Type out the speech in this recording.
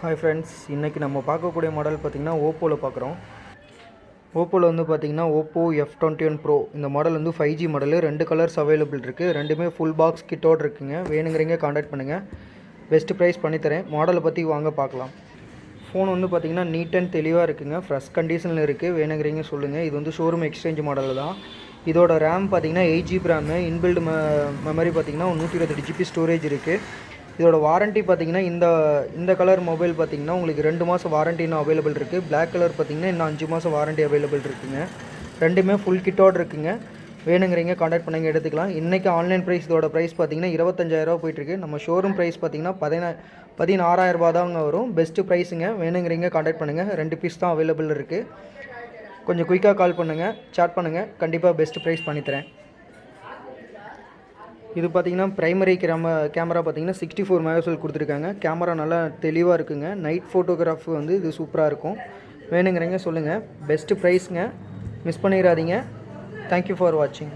Hi friends, இன்னைக்கு நம்ம பார்க்கக்கூடிய மாடல் பார்த்தீங்கன்னா ஓப்போல பார்க்குறோம். ஓப்போல வந்து பார்த்தீங்கன்னா ஓப்போ F21 Pro இந்த மாடல் வந்து 5G மாடல். ரெண்டு கலர்ஸ் அவைலபிள் இருக்குது. ரெண்டுமே ஃபுல் பாக்ஸ் கிட்டோடு இருக்குங்க. வேணுங்கிறீங்க காண்டாக்ட் பண்ணுங்கள். பெஸ்ட் ப்ரைஸ் பண்ணித்தரேன். மாடலை பற்றி வாங்க பார்க்கலாம். ஃபோன் வந்து பார்த்தீங்கன்னா நீட் அண்ட் தெளிவாக இருக்குங்க. ஃப்ரெஷ் கண்டிஷனில் இருக்குது. வேணுங்கிறீங்க சொல்லுங்கள். இது வந்து ஷோரூம் எக்ஸ்சேஞ்ச் மாடல் தான். இதோட ரேம் பார்த்தீங்கன்னா 8GB ரேமு. இன்பில்டு மெமரி பார்த்தீங்கன்னா 128GB ஸ்டோரேஜ் இருக்குது. இதோட வாரண்ட்டி பார்த்தீங்கன்னா இந்த கலர் மொபைல் பார்த்தீங்கன்னா உங்களுக்கு 2 மாதம் வாரண்ட்டி இன்னும் அவைலபிள் இருக்குது. பிளாக் கலர் பார்த்தீங்கன்னா இன்னும் 5 மாதம் வாரண்ட்டி அவைலபிள் இருக்குங்க. ரெண்டுமே ஃபுல் கிட்டோடு இருக்குங்க. வேணுங்கிறீங்க காண்டாக்ட் பண்ணுங்க, எடுத்துக்கலாம். இன்றைக்கி ஆன்லைன் ப்ரைஸ் இதோட ப்ரைஸ் பார்த்தீங்கன்னா 25,000 போயிட்டுருக்கு. நம்ம ஷோரூம் ப்ரைஸ் பார்த்தீங்கன்னா 16,000 தாங்க வரும். பெஸ்ட்டு ப்ரைஸுங்க. வேணுங்கிறீங்க காண்டாக்ட் பண்ணுங்கள். 2 பீஸ் தான் அவைலபிள் இருக்குது. கொஞ்சம் குயிக்காக கால் பண்ணுங்கள், சாட் பண்ணுங்கள். கண்டிப்பாக பெஸ்ட்டு ப்ரைஸ் பண்ணித்தரேன். இது பார்த்தீங்கன்னா ப்ரைமரி கேமரா பார்த்தீங்கன்னா 64 மெகாபிக்சல் கொடுத்துருக்காங்க. கேமரா நல்லா தெளிவாக இருக்குங்க. நைட் ஃபோட்டோகிராஃபி வந்து இது சூப்பராக இருக்கும். வேணுங்கிறீங்க சொல்லுங்கள். பெஸ்ட்டு ப்ரைஸுங்க. மிஸ் பண்ணிடாதீங்க. தேங்க்யூ ஃபார் வாட்சிங்.